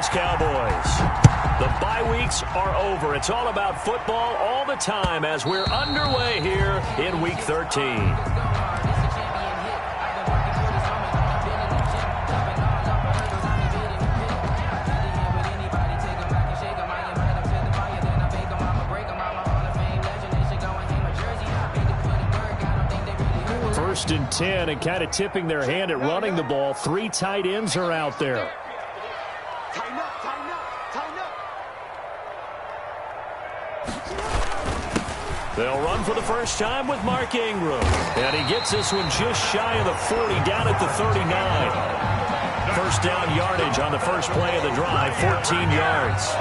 Dallas Cowboys. The bye weeks are over. It's all about football all the time as we're underway here in Week 13. First and 10, and kind of tipping their hand at running the ball. 3 tight ends are out there. They'll run for the first time with Mark Ingram. And he gets this one just shy of the 40, down at the 39. First down yardage on the first play of the drive, 14 yards.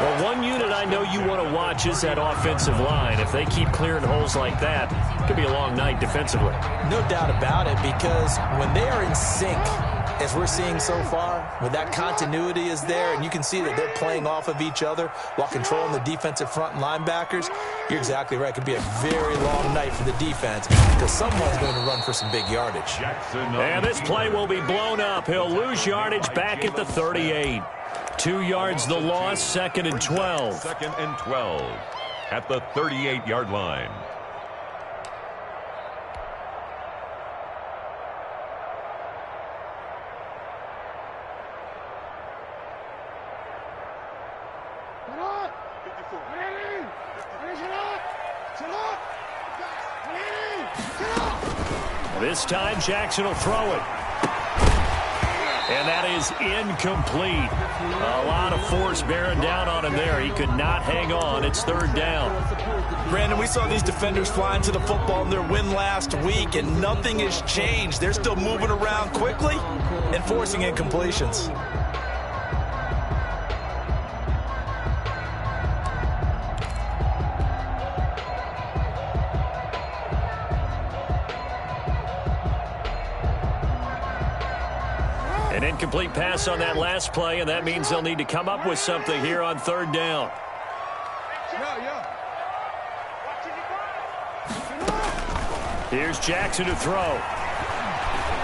Well, one unit I know you want to watch is that offensive line. If they keep clearing holes like that, it could be a long night defensively. No doubt about it, because when they are in sync, as we're seeing so far, when that continuity is there and you can see that they're playing off of each other while controlling the defensive front and linebackers, you're exactly right. It could be a very long night for the defense because someone's going to run for some big yardage. And this play will be blown up. He'll lose yardage back at the 38. 2 yards the loss, 2nd and 12. 2nd and 12 at the 38-yard line. This time Jackson will throw it. And that is incomplete. A lot of force bearing down on him there. He could not hang on. It's 3rd down. Brandon, we saw these defenders flying to the football in their win last week, and nothing has changed. They're still moving around quickly and forcing incompletions. An incomplete pass on that last play, and that means they'll need to come up with something here on 3rd down. Here's Jackson to throw.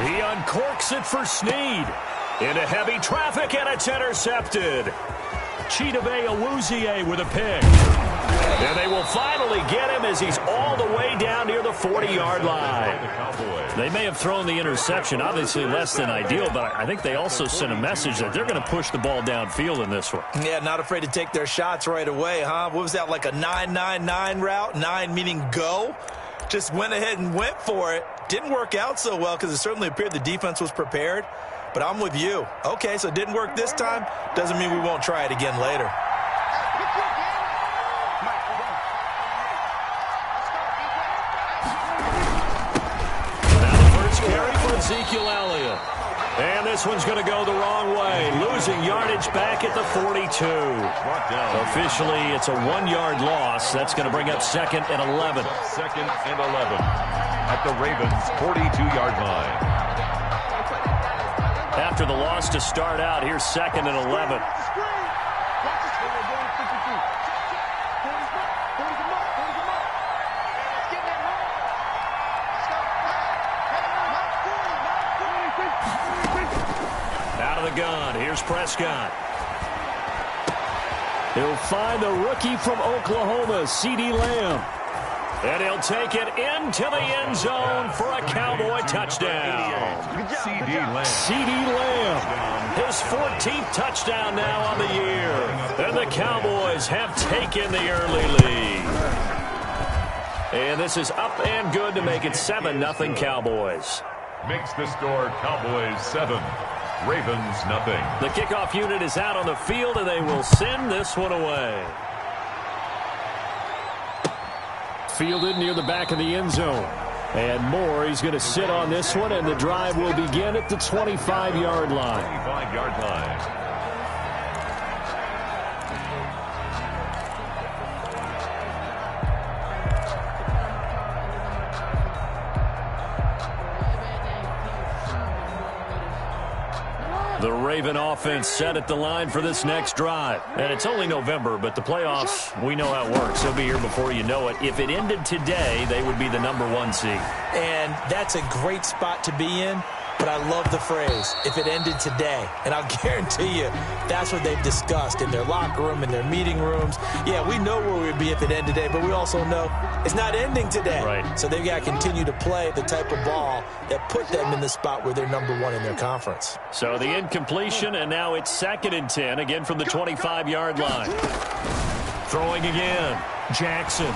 He uncorks it for Snead. Into heavy traffic, and it's intercepted. Chidobe Awuzie with a pick. And they will finally get him as he's all the way down near the 40-yard line. They may have thrown the interception, obviously less than ideal, but I think they also sent a message that they're going to push the ball downfield in this one. Yeah, not afraid to take their shots right away, huh? What was that, like a 9-9-9 route? 9 meaning go? Just went ahead and went for it. Didn't work out so well because it certainly appeared the defense was prepared. But I'm with you. Okay, so it didn't work this time. Doesn't mean we won't try it again later. Now the first carry for Ezekiel Elliott. And this one's going to go the wrong way. Losing yardage back at the 42. Officially, it's a 1-yard loss. That's going to bring up 2nd and 11. 2nd and 11 at the Ravens' 42-yard line. After the loss to start out, here's 2nd and 11. Out of the gun, here's Prescott. He'll find the rookie from Oklahoma, C.D. Lamb. And he'll take it into the end zone for a Cowboy touchdown. C.D. Lamb. C.D. Lamb, his 14th touchdown now on the year. And the Cowboys have taken the early lead. And this is up and good to make it 7-0 Cowboys. Makes the score Cowboys 7, Ravens nothing. The kickoff unit is out on the field, and they will send this one away. Fielded near the back of the end zone. And Moore, he's going to sit on this one, and the drive will begin at the 25-yard line. 25-yard line. The Raven offense set at the line for this next drive. And it's only November, but the playoffs, we know how it works. They'll be here before you know it. If it ended today, they would be the #1 seed. And that's a great spot to be in But I love the phrase, if it ended today. And I'll guarantee you that's what they've discussed in their locker room, in their meeting rooms. Yeah, we know where we'd be if it ended today, but we also know it's not ending today. Right. So they've got to continue to play the type of ball that put them in the spot where they're #1 in their conference. So the incompletion, and now it's 2nd and 10, again from the 25-yard line. Throwing again, Jackson.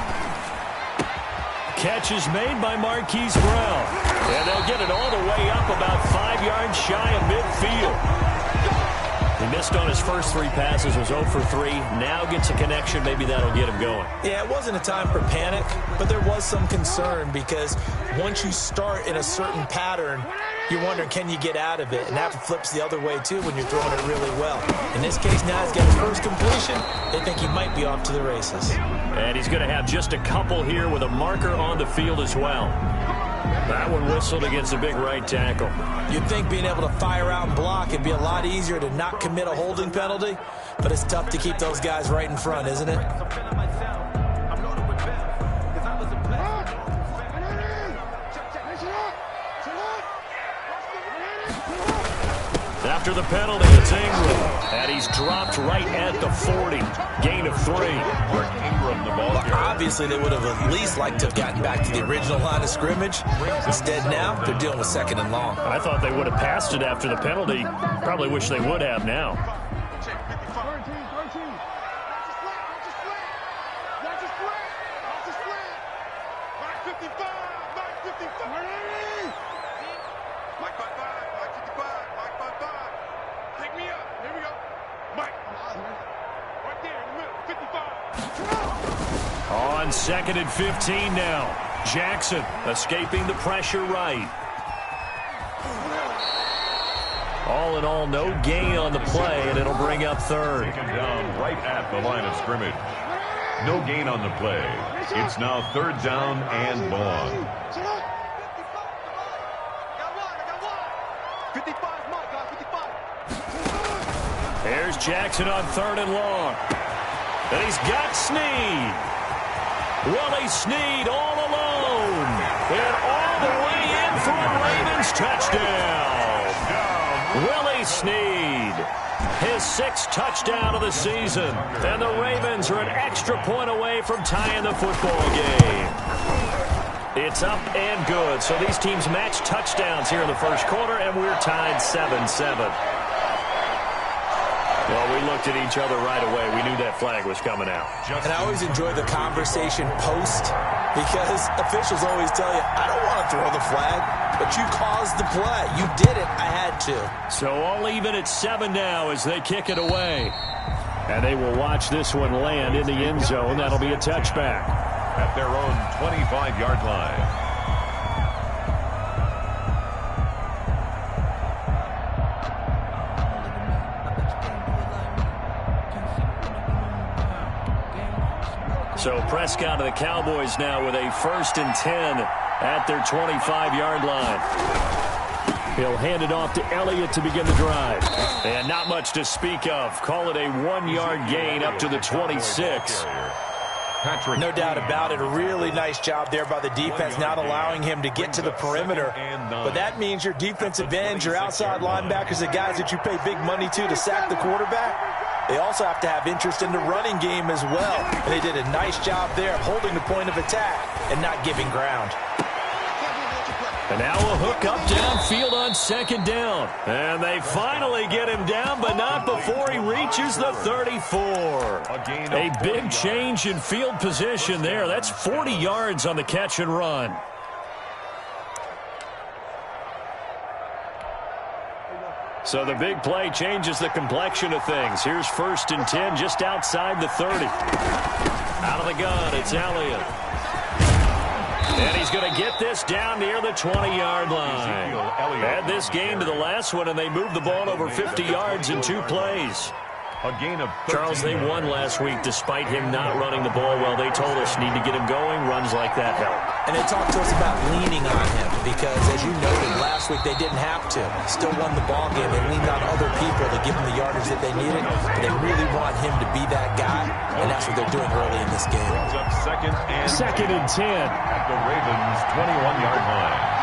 Catch is made by Marquise Brown. And they'll get it all the way up about 5 yards shy of midfield. He missed on his first 3 passes, was 0 for 3. Now gets a connection. Maybe that'll get him going. Yeah, it wasn't a time for panic, but there was some concern because once you start in a certain pattern, you're wondering, can you get out of it? And that flips the other way, too, when you're throwing it really well. In this case, now he's got his first completion. They think he might be off to the races. And he's going to have just a couple here with a marker on the field as well. That one whistled against a big right tackle. You'd think being able to fire out and block would be a lot easier to not commit a holding penalty, but it's tough to keep those guys right in front, isn't it? After the penalty, it's Ingram. And he's dropped right at the 40. Gain of 3. Mark Ingram, the ball carrier. Obviously, they would have at least liked to have gotten back to the original line of scrimmage. Instead, now, they're dealing with 2nd and long. I thought they would have passed it after the penalty. Probably wish they would have now. On 2nd and 15 now. Jackson escaping the pressure right. All in all, no gain on the play, and it'll bring up 3rd. Taken down right at the line of scrimmage. No gain on the play. It's now 3rd down and long. Here's Jackson on 3rd and long. And he's got Snead. Willie Snead all alone. And all the way in for a Ravens touchdown. Willie Snead. His 6th touchdown of the season. And the Ravens are an extra point away from tying the football game. It's up and good. So these teams match touchdowns here in the first quarter, and we're tied 7-7. Well, we looked at each other right away. We knew that flag was coming out. And I always enjoy the conversation post because officials always tell you, I don't want to throw the flag, but you caused the play. You did it. I had to. So all even at 7 now as they kick it away. And they will watch this one land in the end zone. That'll be a touchback. At their own 25-yard line. So Prescott of the Cowboys now with a 1st and 10 at their 25-yard line. He'll hand it off to Elliott to begin the drive. And not much to speak of. Call it a 1-yard gain up to the 26. No doubt about it. A really nice job there by the defense, not allowing him to get to the perimeter. But that means your defensive ends, your outside linebackers, the guys that you pay big money to sack the quarterback, they also have to have interest in the running game as well. And they did a nice job there of holding the point of attack and not giving ground. And now a hook up downfield on 2nd down. And they finally get him down, but not before he reaches the 34. A big change in field position there. That's 40 yards on the catch and run. So the big play changes the complexion of things. Here's 1st and 10 just outside the 30. Out of the gun, it's Elliott. And he's going to get this down near the 20-yard line. Add this game to the last one, and they moved the ball over 50 yards in 2 plays. A gain of 13. Charles, they won last week despite him not running the ball well. They told us need to get him going. Runs like that help. And they talked to us about leaning on him because, as you noted, last week they didn't have to. Still won the ball game. They leaned on other people to give them the yardage that they needed. But they really want him to be that guy, and that's what they're doing early in this game. Brings up 2nd and 10. At the Ravens' 21-yard line.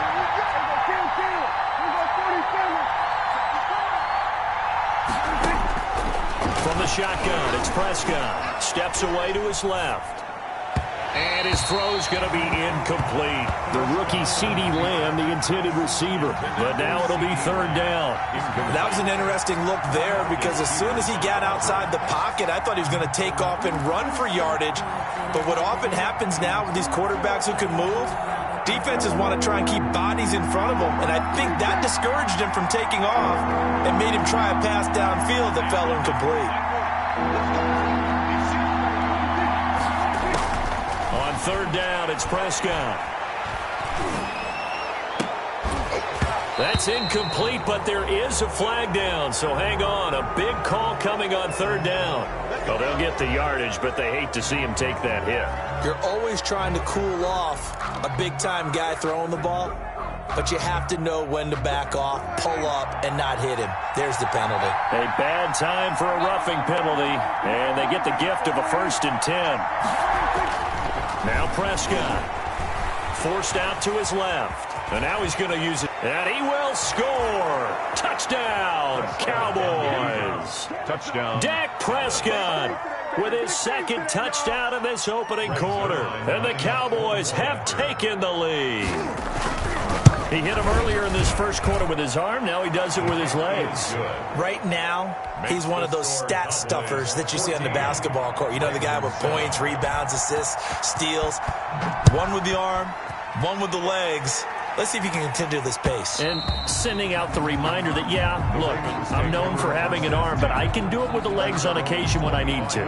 From the shotgun, it's Prescott. Steps away to his left. And his throw's going to be incomplete. The rookie CeeDee Lamb, the intended receiver. But now it'll be third down. That was an interesting look there because as soon as he got outside the pocket, I thought he was going to take off and run for yardage. But what often happens now with these quarterbacks who can move, defenses want to try and keep bodies in front of them. And I think that discouraged him from taking off and made him try a pass downfield that fell incomplete. On third down, it's Prescott. That's incomplete, but there is a flag down, so hang on. A big call coming on third down. Well, they'll get the yardage, but they hate to see him take that hit. You're always trying to cool off a big-time guy throwing the ball, but you have to know when to back off, pull up, and not hit him. There's the penalty. A bad time for a roughing penalty, and they get the gift of a 1st and 10. Now Prescott, forced out to his left. And now he's going to use it. And he will score. Touchdown, Cowboys. Touchdown. Dak Prescott with his 2nd touchdown in this opening quarter. And the Cowboys have taken the lead. He hit him earlier in this first quarter with his arm. Now he does it with his legs. Right now, he's one of those stat stuffers that you see on the basketball court. You know, the guy with points, rebounds, assists, steals. One with the arm, one with the legs. Let's see if he can continue this pace. And sending out the reminder that, yeah, look, I'm known for having an arm, but I can do it with the legs on occasion when I need to.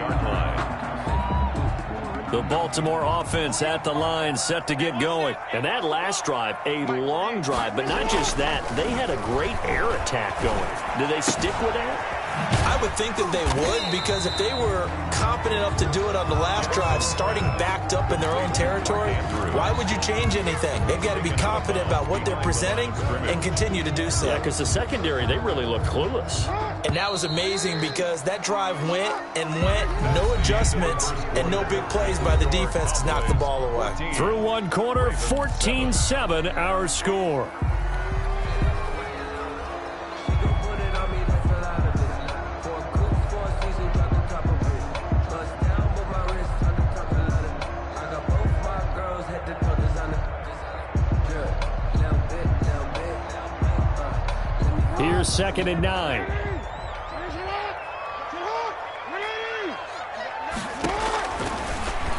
The Baltimore offense at the line, set to get going. And that last drive, a long drive, but not just that. They had a great air attack going. Do they stick with that? I would think that they would, because if they were confident enough to do it on the last drive, starting backed up in their own territory, why would you change anything? They've got to be confident about what they're presenting and continue to do so. Yeah, because the secondary, they really look clueless. And that was amazing because that drive went and went, no adjustments and no big plays by the defense to knock the ball away. Through one quarter, 14-7 our score. Here's 2nd and 9.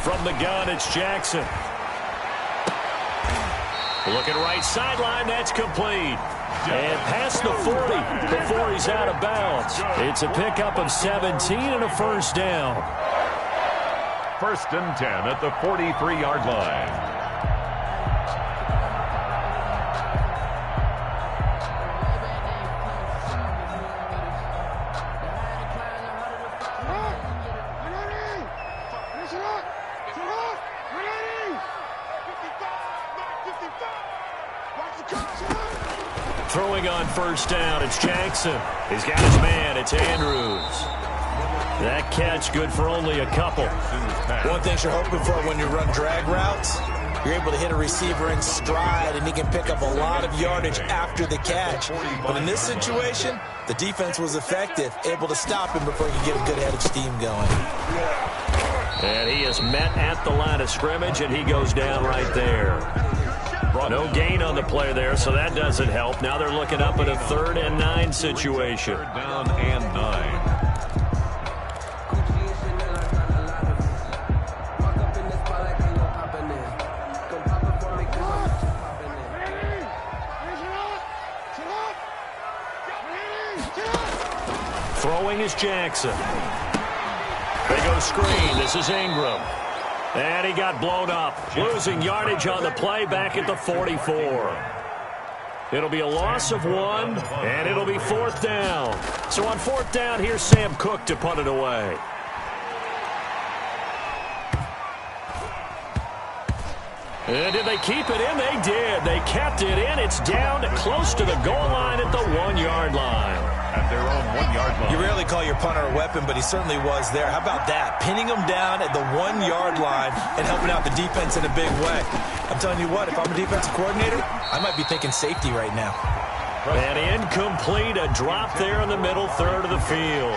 From the gun, it's Jackson. Looking right sideline, that's complete. And past the 40 before he's out of bounds. It's a pickup of 17 and a 1st down. 1st and 10 at the 43-yard line. Throwing on 1st down, it's Jackson. He's got his man, it's Andrews. That catch good for only a couple. One thing you're hoping for when you run drag routes, you're able to hit a receiver in stride and he can pick up a lot of yardage after the catch. But in this situation, the defense was effective, able to stop him before he could get a good head of steam going. And he is met at the line of scrimmage, and he goes down right there. No gain on the play there, so that doesn't help. Now they're looking up at a 3rd and 9 situation. 3rd down and 9. Throwing is Jackson. They go screen. This is Ingram. And he got blown up. Losing yardage on the play back at the 44. It'll be a loss of 1, and it'll be 4th down. So on 4th down, here's Sam Cook to punt it away. And did they keep it in? They did. They kept it in. It's down close to the goal line at the 1-yard line. At their own 1-yard line. You rarely call your punter a weapon, but he certainly was there. How about that? Pinning him down at the 1-yard line and helping out the defense in a big way. I'm telling you what, if I'm a defensive coordinator, I might be thinking safety right now. And incomplete, a drop there in the middle third of the field.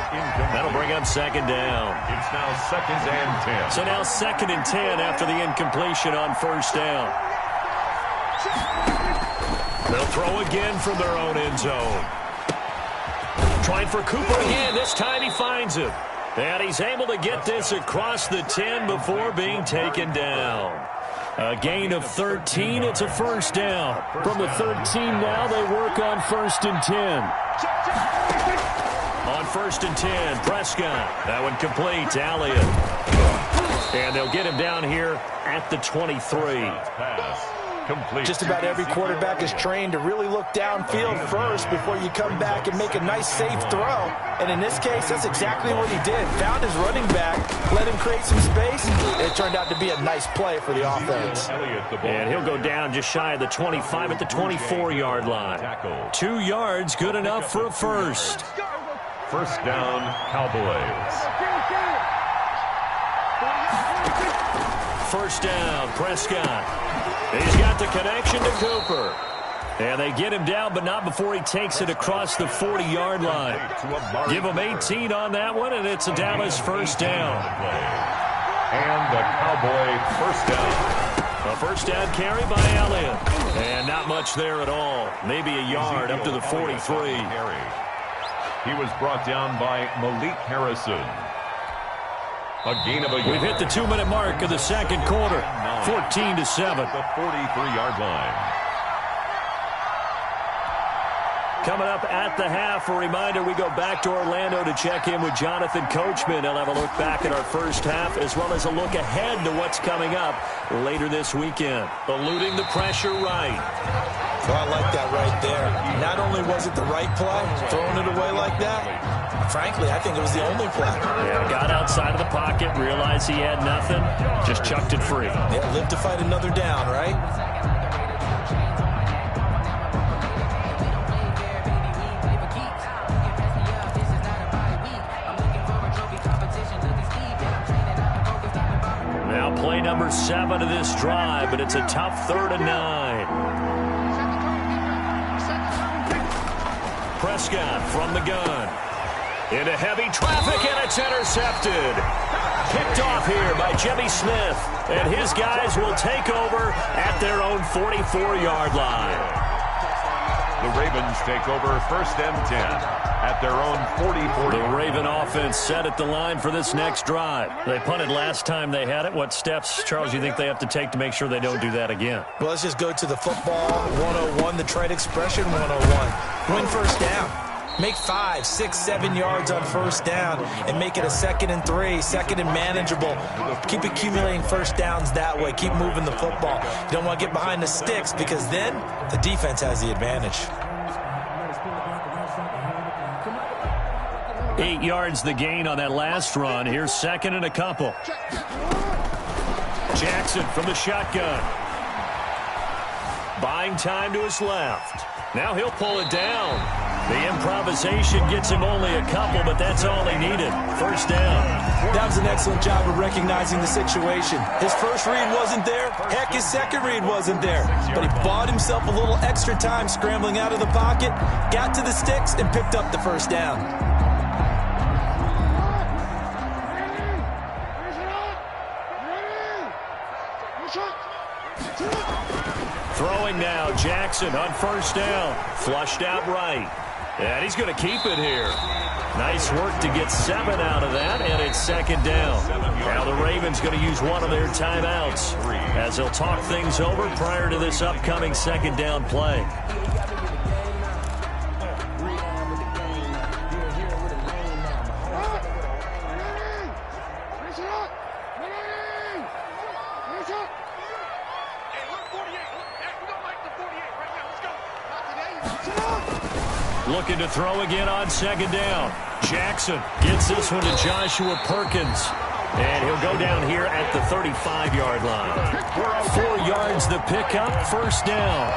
That'll bring up second down. It's now 2nd and 10. So now 2nd and 10 after the incompletion on first down. They'll throw again from their own end zone. Trying for Cooper again. This time he finds him. And he's able to get this across the 10 before being taken down. A gain of 13. It's a first down. From the 13 now, they work on 1st and 10. On 1st and 10, Prescott. That one complete to Elliott. And they'll get him down here at the 23. Complete. Just about every quarterback is trained to really look downfield first before you come back and make a nice, safe throw. And in this case, that's exactly what he did. Found his running back, let him create some space, and it turned out to be a nice play for the offense. And he'll go down just shy of the 25 at the 24-yard line. 2 yards, good enough for a first. First down, Cowboys. First down, Prescott. He's got the connection to Cooper. And they get him down, but not before he takes it across the 40-yard line. Give him 18 on that one, and it's a Dallas first down. And the Cowboy first down. A first down carry by Elliott. And not much there at all. Maybe a yard up to the 43. He was brought down by Malik Harrison. A gain of a yard. We've hit the 2-minute mark of the second quarter. 14-7. The 43-yard line. Coming up at the half, a reminder, we go back to Orlando to check in with Jonathan Coachman. He'll have a look back at our first half as well as a look ahead to what's coming up later this weekend. Eluding the pressure right. Well, I like that right there. Not only was it the right play, throwing it away like that, frankly, I think it was the only play. Yeah, got outside of the pocket, realized he had nothing, just chucked it free. Yeah, live to fight another down, right? Now play number 7 of this drive, but it's a tough 3rd and 9. Prescott from the gun. Into heavy traffic, and it's intercepted. Picked off here by Jimmy Smith. And his guys will take over at their own 44-yard line. The Ravens take over 1st and 10 at their own 44. The Raven offense set at the line for this next drive. They punted last time they had it. What steps, Charles, you think they have to take to make sure they don't do that again? Well, let's just go to the football 101, the trade expression 101. Win first down. Make 5, 6, 7 yards on first down and make it a 2nd and 3, 2nd and manageable. Keep accumulating first downs that way. Keep moving the football. You don't want to get behind the sticks because then the defense has the advantage. 8 yards the gain on that last run. Here's 2nd and a couple. Jackson from the shotgun. Buying time to his left. Now he'll pull it down. The improvisation gets him only a couple, but that's all he needed. First down. That was an excellent job of recognizing the situation. His first read wasn't there. Heck, his second read wasn't there. But he bought himself a little extra time scrambling out of the pocket, got to the sticks, and picked up the first down. Throwing now, Jackson on first down. Flushed out right. And he's going to keep it here. Nice work to get 7 out of that, and it's 2nd down. Now the Ravens going to use one of their timeouts as they'll talk things over prior to this upcoming 2nd down play. Looking to throw again on 2nd down. Jackson gets this one to Joshua Perkins. And he'll go down here at the 35-yard line. 4 yards the pickup, first down.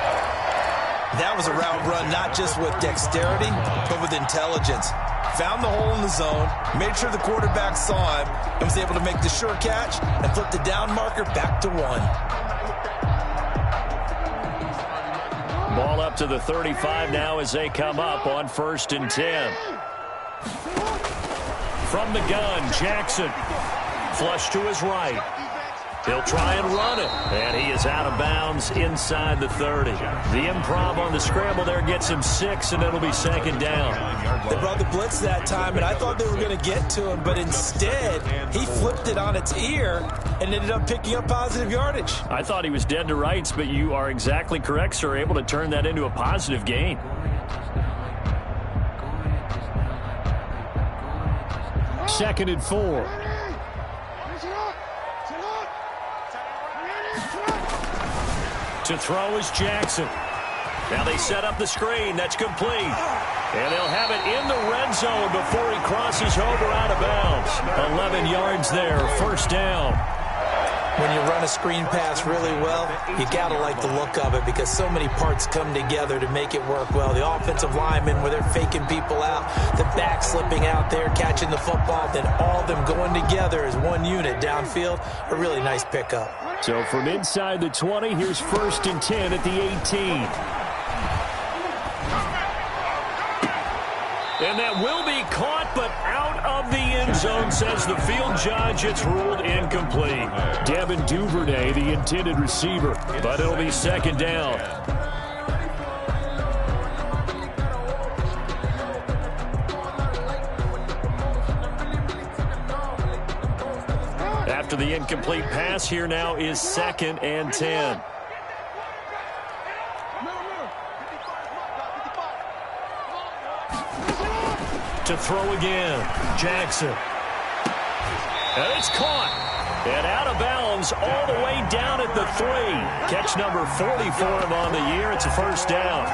That was a route run not just with dexterity, but with intelligence. Found the hole in the zone, made sure the quarterback saw him, and was able to make the sure catch and flip the down marker back to 1. Ball up up to the 35 now as they come up on 1st and 10. From the gun, Jackson. Flush to his right. He'll try and run it. And he is out of bounds inside the 30. The improv on the scramble there gets him 6, and it'll be 2nd down. They brought the blitz that time, and I thought they were going to get to him, but instead he flipped it on its ear and ended up picking up positive yardage. I thought he was dead to rights, but you are exactly correct, sir. Able to turn that into a positive gain. Second and 4. To throw is Jackson. Now they set up the screen. That's complete. And they'll have it in the red zone before he crosses over out of bounds. 11 yards there, 1st down. When you run a screen pass really well, you got to like the look of it because so many parts come together to make it work well. The offensive linemen, where they're faking people out, the back slipping out there, catching the football, then all of them going together as one unit downfield. A really nice pickup. So from inside the 20, here's 1st and 10 at the 18. And that will be caught, but out of the end zone, says the field judge. It's ruled incomplete. Devin Duvernay, the intended receiver, but it'll be 2nd down. After the incomplete pass, here now is 2nd and 10. To throw again, Jackson. And it's caught. And out of bounds all the way down at the 3. Catch number 40 for him on the year. It's a 1st down.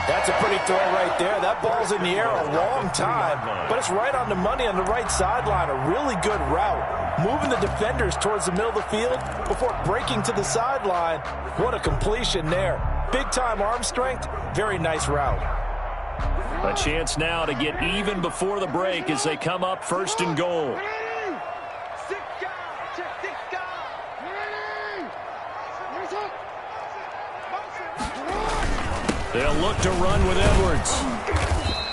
That's a pretty throw right there. That ball's in the air a long time, but it's right on the money on the right sideline. A really good route. Moving the defenders towards the middle of the field before breaking to the sideline. What a completion there. Big-time arm strength. Very nice route. A chance now to get even before the break as they come up 1st and goal. They'll look to run with Edwards.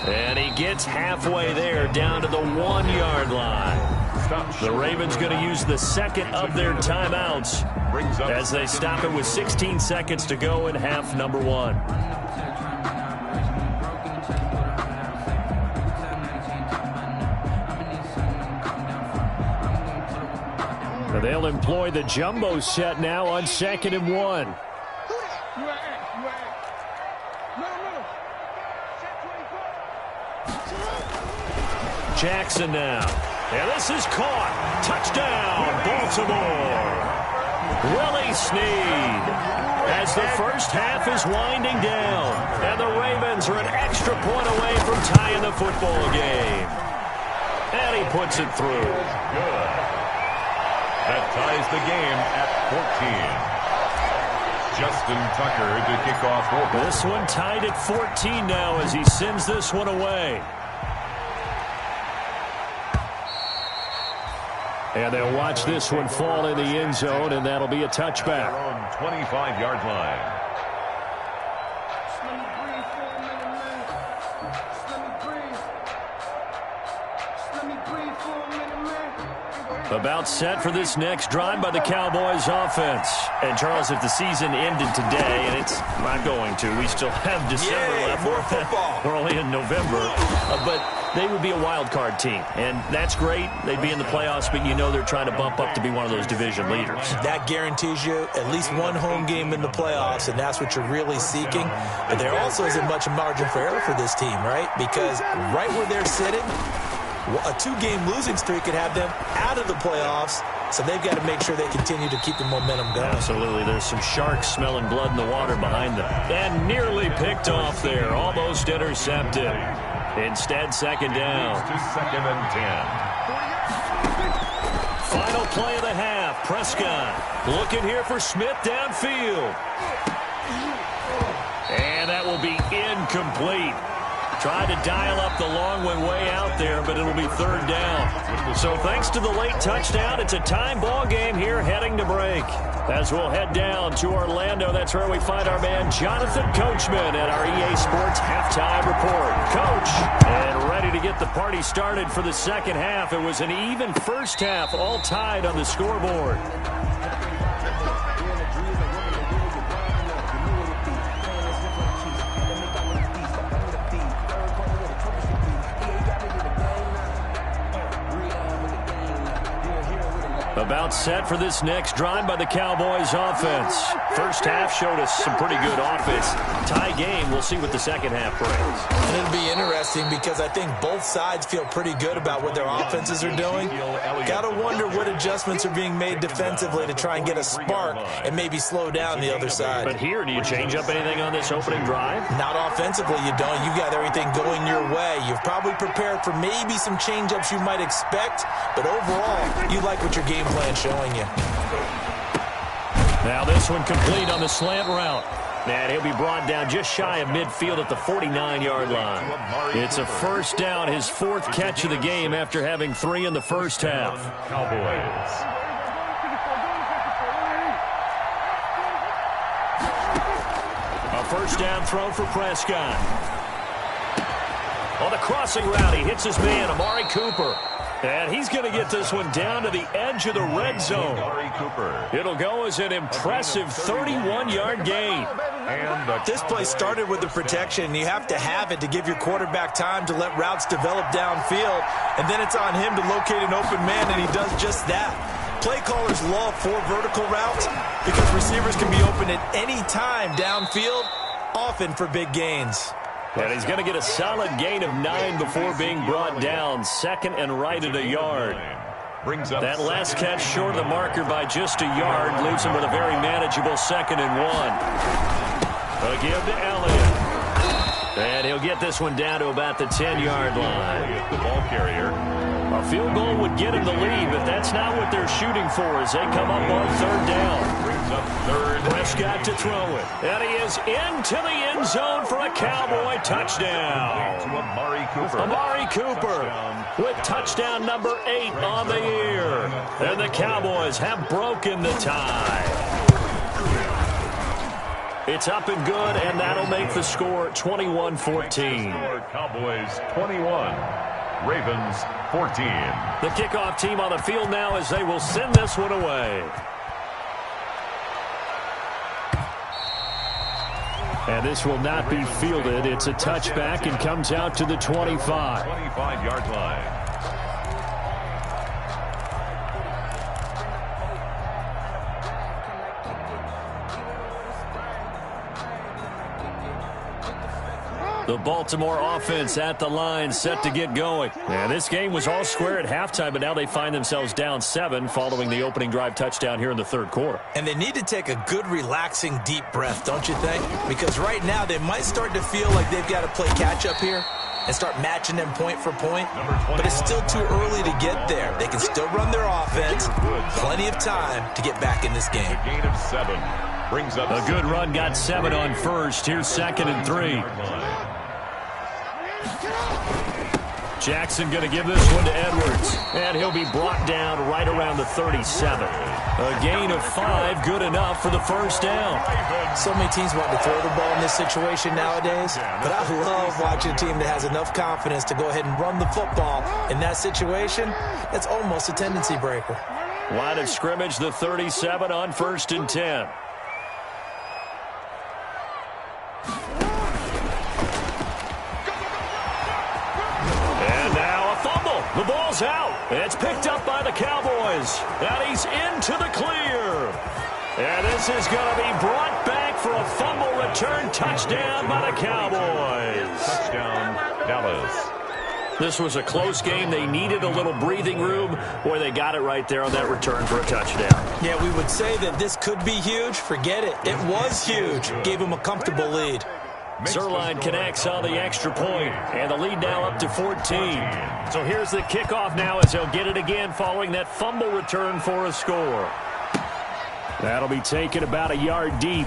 And he gets halfway there down to the 1-yard line. The Ravens going to use the 2nd of their timeouts as they stop it with 16 seconds to go in half number 1. They'll employ the jumbo set now on 2nd and 1. Jackson now. And this is caught. Touchdown, Baltimore. Willie Snead. As the first half is winding down. And the Ravens are an extra point away from tying the football game. And he puts it through. Good. That ties the game at 14. Justin Tucker to kick off. This one tied at 14 now as he sends this one away. And they'll watch this one fall in the end zone, and that'll be a touchback. On 25-yard line. About set for this next drive by the Cowboys offense. And, Charles, if the season ended today, and it's not going to, we still have December left. More football. We're only in November. But they would be a wild card team. And that's great. They'd be in the playoffs, but you know they're trying to bump up to be one of those division leaders. That guarantees you at least one home game in the playoffs, and that's what you're really seeking. But there also isn't much margin for error for this team, right? Because right where they're sitting, a 2-game losing streak could have them out of the playoffs, so they've got to make sure they continue to keep the momentum going. Absolutely. There's some sharks smelling blood in the water behind them. And nearly picked off there. Almost intercepted. Instead, 2nd down. To 2nd and 10. Final play of the half. Prescott looking here for Smith downfield. And that will be incomplete. Tried to dial up the long one way out there, but it'll be third down. So thanks to the late touchdown, it's a time ball game here heading to break. As we'll head down to Orlando, that's where we find our man Jonathan Coachman at our EA Sports Halftime Report. Coach, and ready to get the party started for the second half. It was an even first half, all tied on the scoreboard. About set for this next drive by the Cowboys offense. First half showed us some pretty good offense. Tie game, we'll see what the second half brings. And it'll be interesting because I think both sides feel pretty good about what their offenses are doing. Got to wonder what adjustments are being made defensively to try and get a spark and maybe slow down the other side. But here, do you change up anything on this opening drive? Not offensively, you don't. You got everything going your way. You've probably prepared for maybe some change-ups you might expect, but overall, you like what your game plan showing you. Now this one complete on the slant route. And he'll be brought down just shy of midfield at the 49-yard line. It's a first down, his fourth catch of the game after having 3 in the first half. Cowboys. A first down throw for Prescott. On the crossing route, he hits his man, Amari Cooper. And he's going to get this one down to the edge of the red zone. It'll go as an impressive 31-yard gain. And this play started with the protection. You have to have it to give your quarterback time to let routes develop downfield. And then it's on him to locate an open man, and he does just that. Play callers love 4 vertical routes because receivers can be open at any time downfield, often for big gains. And he's going to get a solid gain of 9 before being brought down. Second and right at a yard. That last catch short of the marker by just a yard leaves him with a very manageable 2nd and 1. A give to Elliott. And he'll get this one down to about the 10-yard line. The ball carrier. A field goal would get him the lead, but that's not what they're shooting for as they come up on third down. Brings up third. Prescott to throw it. And he is into the end zone for a Cowboy touchdown. To Amari Cooper. Amari Cooper with touchdown number 8 on the year. And the Cowboys have broken the tie. It's up and good, and that'll make the score 21-14. Cowboys 21. Ravens 14. The kickoff team on the field now as they will send this one away. And this will not be fielded. It's a touchback and comes out to the 25. 25-yard line. The Baltimore offense at the line, set to get going. And this game was all square at halftime, but now they find themselves down 7 following the opening drive touchdown here in the third quarter. And they need to take a good, relaxing, deep breath, don't you think? Because right now they might start to feel like they've got to play catch-up here and start matching them point for point. But it's still too early to get there. They can still run their offense. Plenty of time to get back in this game. A gain of 7. Brings up a good run, got 7 on first. Here's 2nd and 3. Jackson going to give this one to Edwards. And he'll be brought down right around the 37. A gain of 5, good enough for the first down. So many teams want to throw the ball in this situation nowadays. But I love watching a team that has enough confidence to go ahead and run the football. In that situation, it's almost a tendency breaker. Line of scrimmage, the 37 on 1st and 10. The ball's out. It's picked up by the Cowboys. And he's into the clear. And this is going to be brought back for a fumble return touchdown by the Cowboys. Touchdown, Dallas. This was a close game. They needed a little breathing room. Boy, they got it right there on that return for a touchdown. Yeah, we would say that this could be huge. Forget it. It was huge. Gave him a comfortable lead. Zerline connects on the extra point, and the lead now up to 14. So here's the kickoff now as they'll get it again following that fumble return for a score. That'll be taken about a yard deep.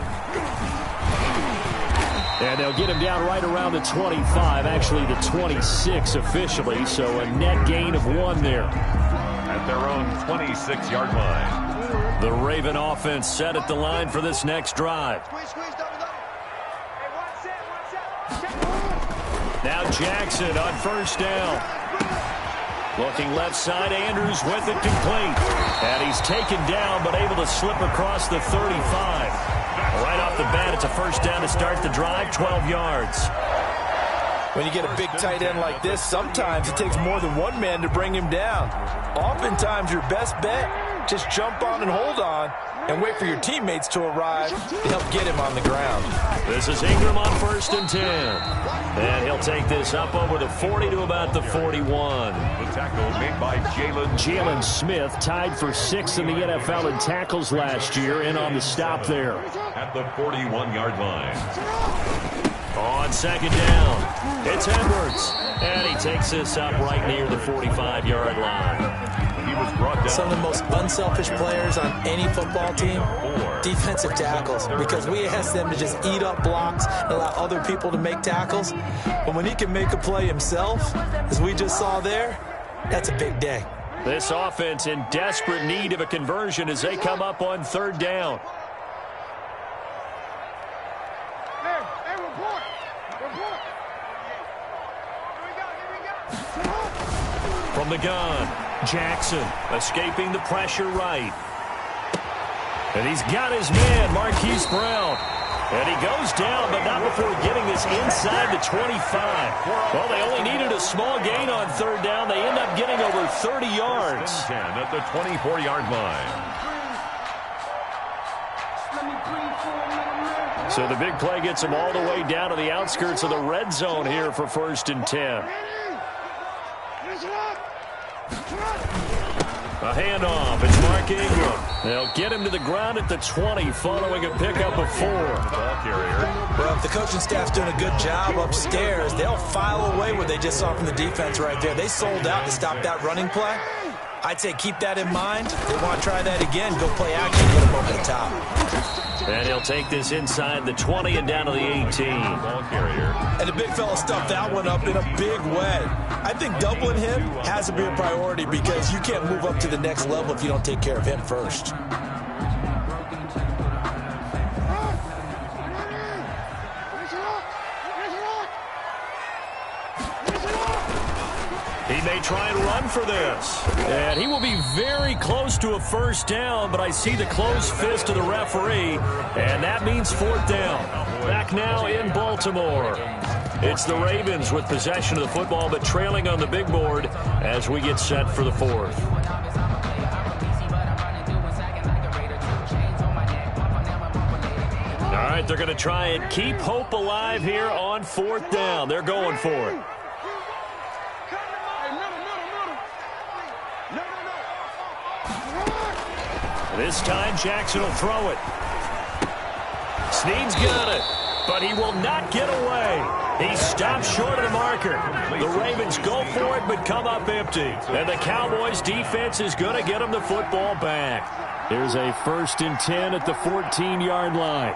And they'll get him down right around the 25, actually the 26 officially, so a net gain of 1 there. At their own 26-yard line. The Raven offense set at the line for this next drive. Now Jackson on first down. Looking left side, Andrews with it complete. And he's taken down, but able to slip across the 35. Right off the bat, it's a first down to start the drive, 12 yards. When you get a big tight end like this, sometimes it takes more than one man to bring him down. Oftentimes, your best bet, just jump on and hold on and wait for your teammates to arrive to help get him on the ground. This is Ingram on 1st and 10. And he'll take this up over the 40 to about the 41. The tackle made by Jalen Smith, tied for 6th in the NFL in tackles last year, in on the stop there. At the 41-yard line. On 2nd down, it's Edwards. And he takes this up right near the 45-yard line. He was brought down. Some of the most unselfish players on any football team, defensive tackles, because we ask them to just eat up blocks and allow other people to make tackles. But when he can make a play himself, as we just saw there, that's a big day. This offense in desperate need of a conversion as they come up on 3rd down. From the gun, Jackson escaping the pressure right. And he's got his man, Marquise Brown. And he goes down, but not before getting this inside the 25. Well, they only needed a small gain on 3rd down. They end up getting over 30 yards. 10 at the 24-yard line. So the big play gets them all the way down to the outskirts of the red zone here for 1st and 10. A handoff. It's Mark Ingram. They'll get him to the ground at the 20 following a pickup of 4. Ball carrier. Well, if the coaching staff's doing a good job upstairs, they'll file away what they just saw from the defense right there. They sold out to stop that running play. I'd say keep that in mind. If they want to try that again, go play action, get them over the top. And he'll take this inside the 20 and down to the 18. Ball carrier. And the big fella stuffed that one up in a big way. I think doubling him has to be a priority because you can't move up to the next level if you don't take care of him first. He may try and run for this. And he will be very close to a first down, but I see the closed fist of the referee, and that means 4th down. Back now in Baltimore. It's the Ravens with possession of the football, but trailing on the big board as we get set for the 4th. All right, they're going to try and keep hope alive here on 4th down. They're going for it. This time, Jackson will throw it. Snead's got it, but he will not get away. He stops short of the marker. The Ravens go for it, but come up empty. And the Cowboys' defense is going to get them the football back. Here's a 1st and 10 at the 14-yard line.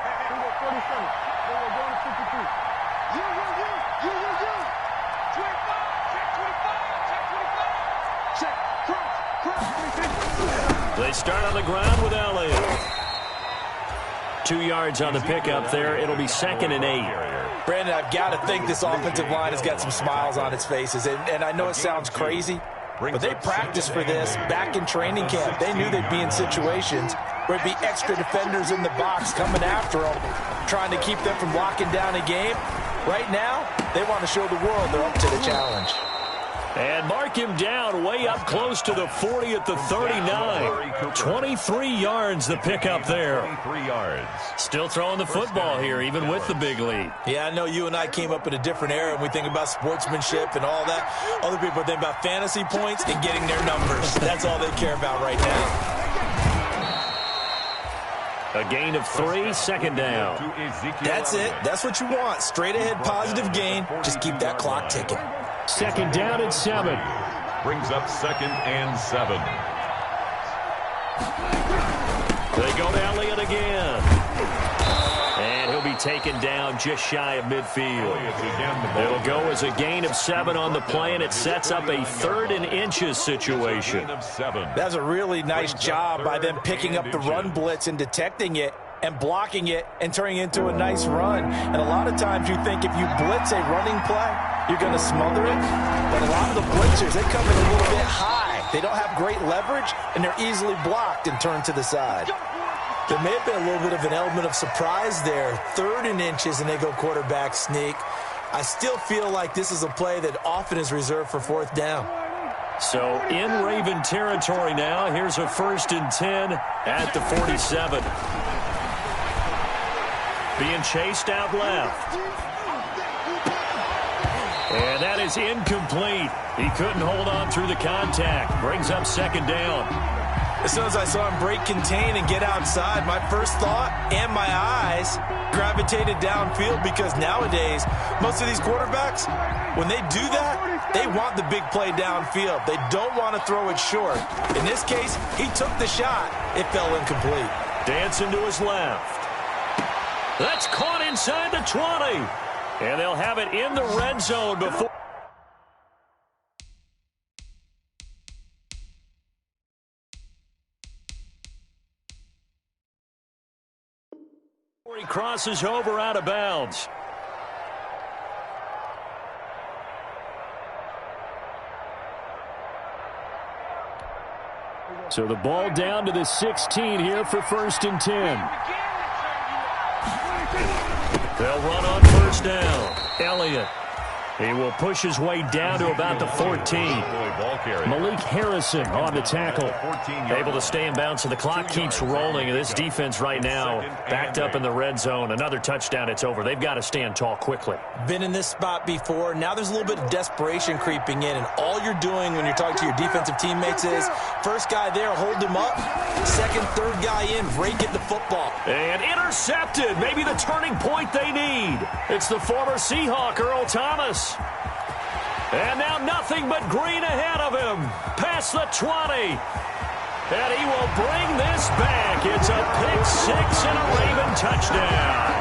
They start on the ground with Elliott. 2 yards on the pickup there. It'll be 2nd and 8. Brandon, I've got to think this offensive line has got some smiles on its faces. And I know it sounds crazy, but they practiced for this back in training camp. They knew they'd be in situations where it'd be extra defenders in the box coming after them, trying to keep them from locking down a game. Right now, they want to show the world they're up to the challenge. And mark him down way up close to the 40 at the 39. 23 yards the pickup there. 23 yards. Still throwing the football here, even with the big lead. Yeah, I know you and I came up in a different era and we think about sportsmanship and all that. Other people think about fantasy points and getting their numbers. That's all they care about right now. A gain of 3, 2nd down. That's it. That's what you want. Straight ahead positive gain. Just keep that clock ticking. 2nd down and 7. Brings up 2nd and 7. They go to Elliott again. And he'll be taken down just shy of midfield. It'll go as a gain of 7 on the play, and it sets up a 3rd and inches situation. That's a really nice job by them picking up the run blitz and detecting it and blocking it and turning it into a nice run. And a lot of times you think if you blitz a running play, you're going to smother it. But a lot of the blitzers, they come in a little bit high. They don't have great leverage, and they're easily blocked and turned to the side. There may have been a little bit of an element of surprise there. 3rd and inches, and they go quarterback sneak. I still feel like this is a play that often is reserved for 4th down. So in Raven territory now, here's a 1st and 10 at the 47. Being chased out left. And that is incomplete. He couldn't hold on through the contact. Brings up 2nd down. As soon as I saw him break contain and get outside, my first thought and my eyes gravitated downfield, because nowadays, most of these quarterbacks, when they do that, they want the big play downfield. They don't want to throw it short. In this case, he took the shot. It fell incomplete. Dancing to his left. That's caught inside the 20. And they'll have it in the red zone before. He crosses over out of bounds. So the ball down to the 16 here for 1st and 10. They'll run on 1st down. Elliott. He will push his way down to about the 14. Malik Harrison on the tackle. Able to stay in bounds, so the clock keeps rolling. This defense right now backed up in the red zone. Another touchdown, it's over. They've got to stand tall quickly. Been in this spot before. Now there's a little bit of desperation creeping in, and all you're doing when you're talking to your defensive teammates is, first guy there, hold him up. 2nd, 3rd guy in, rake it the football. And intercepted. Maybe the turning point they need. It's the former Seahawk, Earl Thomas. And now nothing but green ahead of him. Past the 20. And he will bring this back. It's a pick 6 and a Raven touchdown.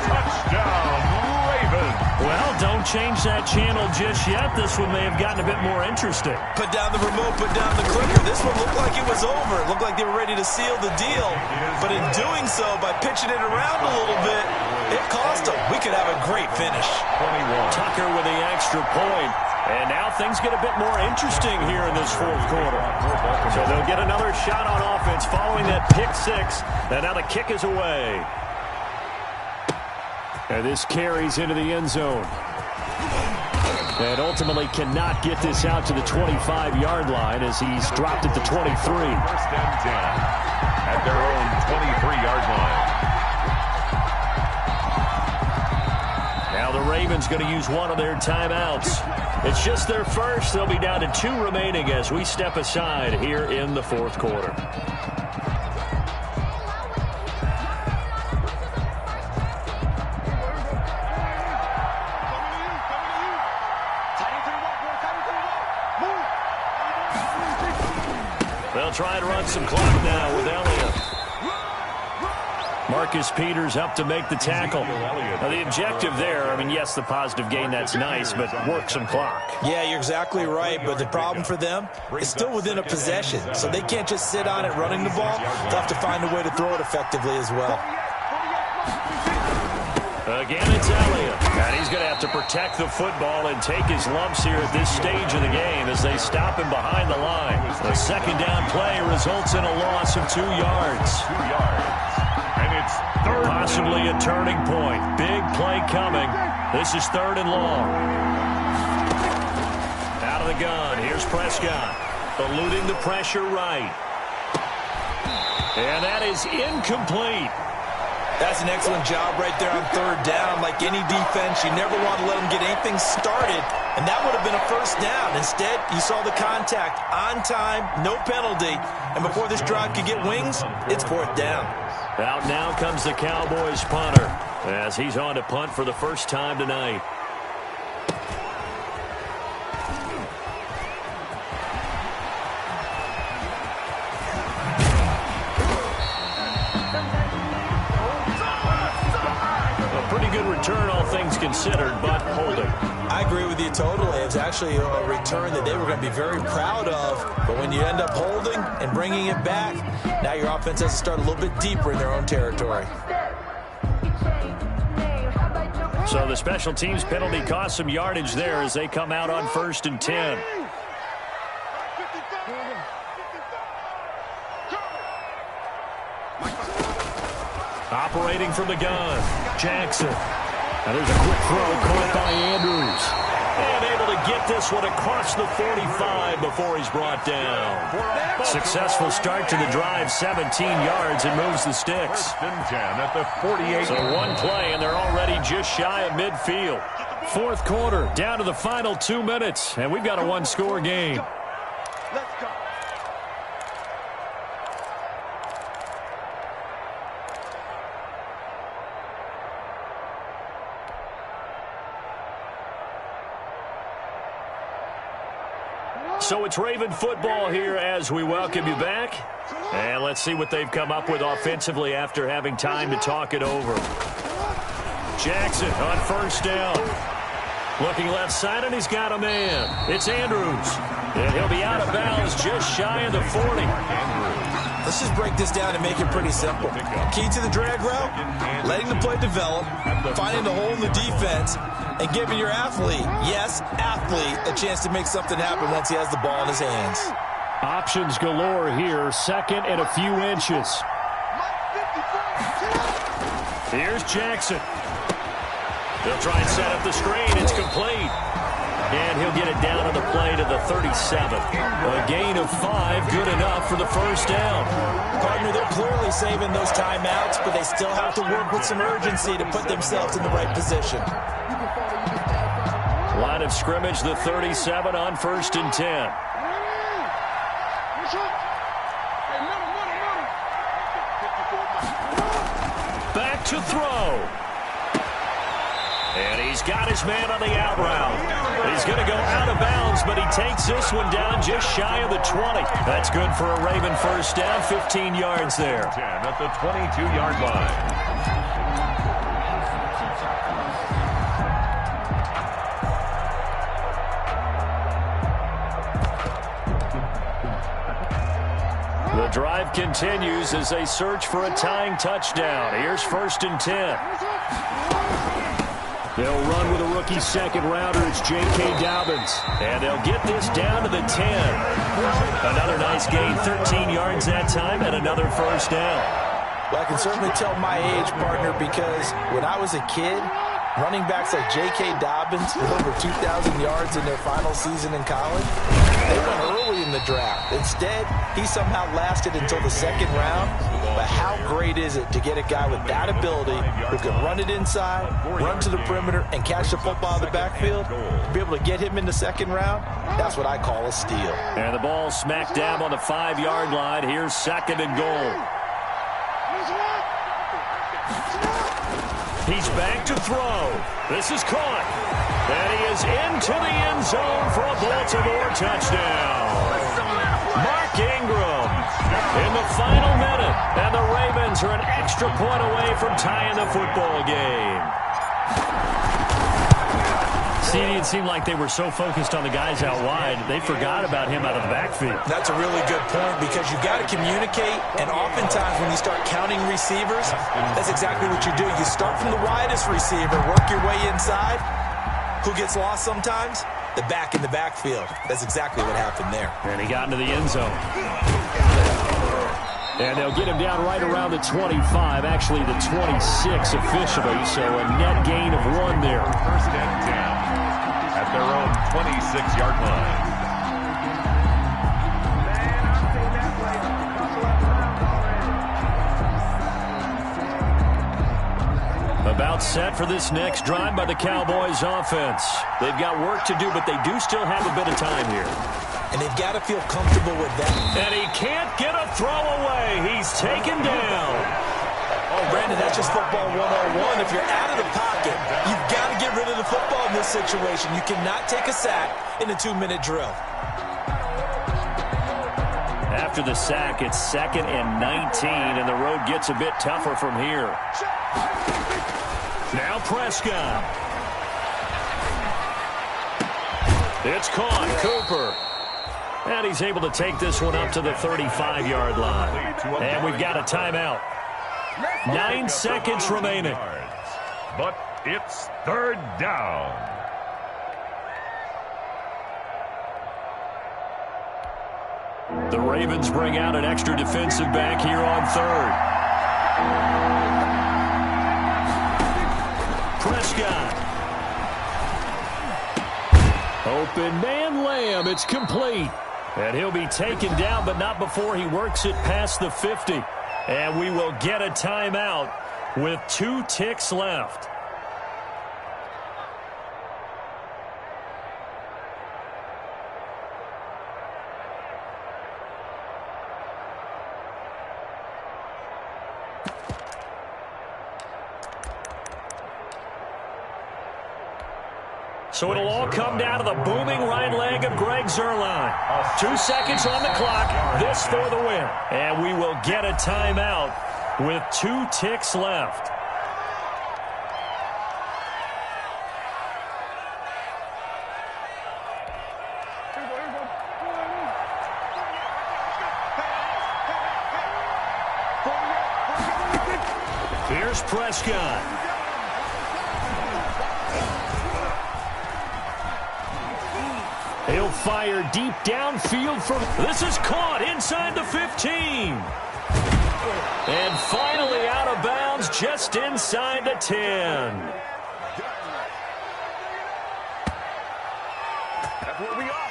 Touchdown, Raven. Well, don't change that channel just yet. This one may have gotten a bit more interesting. Put down the remote, put down the clicker. This one looked like it was over. It looked like they were ready to seal the deal. But in doing so, by pitching it around a little bit, it cost them. We could have a great finish. 21. Tucker with the extra point. And now things get a bit more interesting here in this 4th quarter. So they'll get another shot on offense following that pick 6. And now the kick is away. And this carries into the end zone. And ultimately cannot get this out to the 25-yard line as he's dropped at the 23. 1st and 10 at their own 23-yard line. Now the Ravens going to use one of their timeouts. It's just their first. They'll be down to 2 remaining as we step aside here in the 4th quarter. They'll try to run some clock now with Elliott. Marcus Peters up to make the tackle. Now the objective there, I mean, yes, the positive gain, that's nice, but work some clock. Yeah, you're exactly right, but the problem for them is still within a possession, so they can't just sit on it running the ball. They'll have to find a way to throw it effectively as well. Again, it's Elliott. And he's going to have to protect the football and take his lumps here at this stage of the game as they stop him behind the line. The 2nd down play results in a loss of 2 yards. 2 yards. And it's 3rd. Possibly a turning point. Big play coming. This is 3rd and long. Out of the gun. Here's Prescott. Eluding the pressure right. And that is incomplete. That's an excellent job right there on 3rd down. Like any defense, you never want to let them get anything started, and that would have been a 1st down. Instead, you saw the contact on time, no penalty, and before this drive could get wings, it's 4th down. Out now comes the Cowboys punter as he's on to punt for the first time tonight. pretty good return, all things considered, but holding. I agree with you totally. It was actually a return that they were going to be very proud of. But when you end up holding and bringing it back, now your offense has to start a little bit deeper in their own territory. So the special teams penalty cost some yardage there as they come out on 1st and 10. Operating from the gun, Jackson. Now there's a quick throw caught by Andrews. And able to get this one across the 45 before he's brought down. Successful start to the drive, 17 yards, and moves the sticks. 1st and 10 at the 48. So one play, and they're already just shy of midfield. 4th quarter, down to the final 2 minutes, and we've got a one-score game. Let's go. So it's Raven football here as we welcome you back. And let's see what they've come up with offensively after having time to talk it over. Jackson on 1st down. Looking left side, and he's got a man. It's Andrews. And he'll be out of bounds just shy of the 40. Let's just break this down and make it pretty simple. Key to the drag route, letting the play develop, finding the hole in the defense, and giving your athlete, yes, athlete, a chance to make something happen once he has the ball in his hands. Options galore here, 2nd and a few inches. Here's Jackson. They'll try and set up the screen. It's complete. And he'll get it down on the play to the 37. A gain of 5, good enough for the 1st down. Partner, they're clearly saving those timeouts, but they still have to work with some urgency to put themselves in the right position. Line of scrimmage, the 37 on 1st and 10. Back to throw. And he's got his man on the out route. He's going to go out of bounds, but he takes this one down just shy of the 20. That's good for a Raven 1st down, 15 yards there. 10 at the 22-yard line. The drive continues as they search for a tying touchdown. Here's 1st and 10. They'll run with a rookie 2nd rounder. It's J.K. Dobbins. And they'll get this down to the 10. Another nice gain, 13 yards that time, and another 1st down. Well, I can certainly tell my age, partner, because when I was a kid, running backs like J.K. Dobbins with over 2,000 yards in their final season in college, they went early in the draft. Instead, he somehow lasted until the 2nd round. But how great is it to get a guy with that ability who can run it inside, run to the perimeter, and catch the football in the backfield? To be able to get him in the 2nd round, that's what I call a steal. And the ball smack dab on the 5-yard line. Here's 2nd and goal. He's back to throw. This is caught. And he is into the end zone for a Baltimore touchdown. Mark Ingram in the final minute. And the Ravens are an extra point away from tying the football game. See, it seemed like they were so focused on the guys out wide, they forgot about him out of the backfield. That's a really good point because you've got to communicate, and oftentimes when you start counting receivers, that's exactly what you do. You start from the widest receiver, work your way inside. Who gets lost sometimes? The back in the backfield. That's exactly what happened there. And he got into the end zone. And they'll get him down right around the 25, actually the 26 officially, so a net gain of 1 there. 1st and 10 at their own 26-yard line. About set for this next drive by the Cowboys offense. They've got work to do, but they do still have a bit of time here. And they've got to feel comfortable with that. And he can't get a throw away. He's taken down. Oh, Brandon, that's just football 101. If you're out of the pocket, you've got to get rid of the football in this situation. You cannot take a sack in a 2-minute drill. After the sack, it's 2nd and 19, and the road gets a bit tougher from here. Now Prescott. It's caught. Cooper. And he's able to take this one up to the 35-yard line. And we've got a timeout. 9 seconds remaining. But it's third down. The Ravens bring out an extra defensive back here on third. Prescott. Open man Lamb. It's complete. And he'll be taken down, but not before he works it past the 50. And we will get a timeout with 2 ticks left. So it'll all come down to the booming right leg of Greg Zuerlein. 2 seconds on the clock. This for the win. And we will get a timeout with 2 ticks left. Here's Prescott. He'll fire deep downfield from... This is caught inside the 15. And finally out of bounds just inside the 10. That's where we are.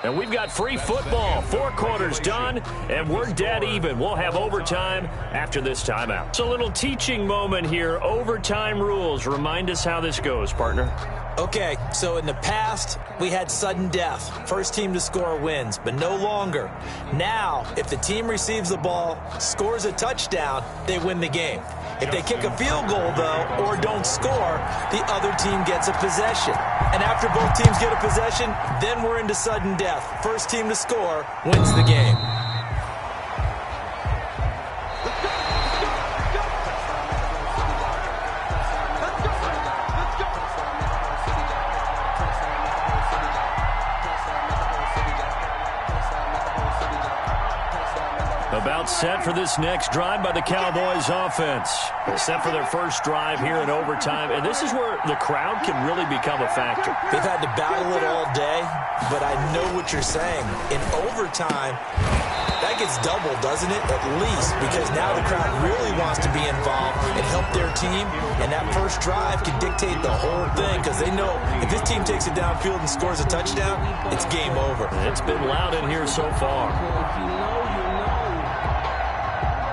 And we've got free football. 4 quarters done, and we're dead even. We'll have overtime after this timeout. It's a little teaching moment here. Overtime rules. Remind us how this goes, partner. Okay, so in the past, we had sudden death. First team to score wins, but no longer. Now, if the team receives the ball, scores a touchdown, they win the game. If they kick a field goal, though, or don't score, the other team gets a possession. And after both teams get a possession, then we're into sudden death. First team to score wins the game. About set for this next drive by the Cowboys offense. Set for their first drive here in overtime. And this is where the crowd can really become a factor. They've had to battle it all day, but I know what you're saying. In overtime, that gets doubled, doesn't it? At least, because now the crowd really wants to be involved and help their team. And that first drive can dictate the whole thing because they know if this team takes it downfield and scores a touchdown, it's game over. It's been loud in here so far.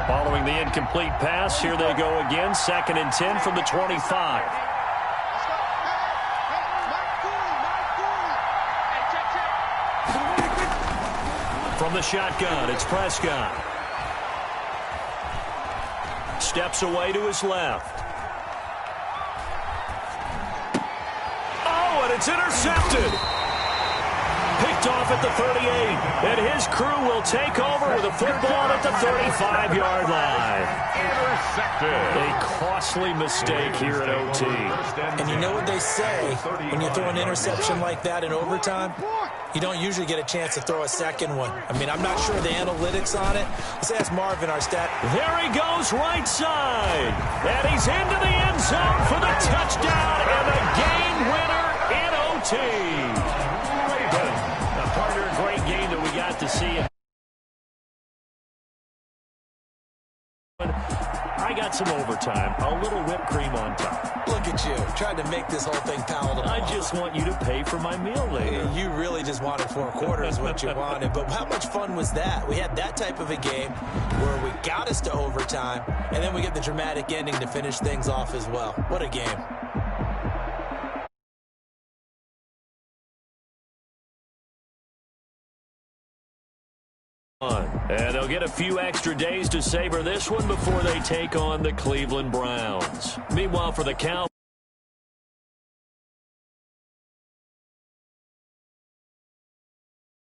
Following the incomplete pass, here they go again. 2nd and 10 from the 25. From the shotgun, it's Prescott. Steps away to his left. Oh, and it's intercepted. Picked off at the 38, and his crew will take over with a football at the 35-yard line. Intercepted. A costly mistake here at OT. And you know what they say, when you throw an interception like that in overtime, you don't usually get a chance to throw a second one. I mean, I'm not sure of the analytics on it. Let's ask Marvin, our stat. There he goes right side, and he's into the end zone for the touchdown and the game winner in OT. Partner, a great game that we got to see. I got some overtime, a little whipped cream on top. Look at you, trying to make this whole thing palatable. I just want you to pay for my meal later. You really just wanted 4 quarters what you wanted, but how much fun was that? We had that type of a game where we got us to overtime, and then we get the dramatic ending to finish things off as well. What a game. And they'll get a few extra days to savor this one before they take on the Cleveland Browns. Meanwhile, for the Cowboys.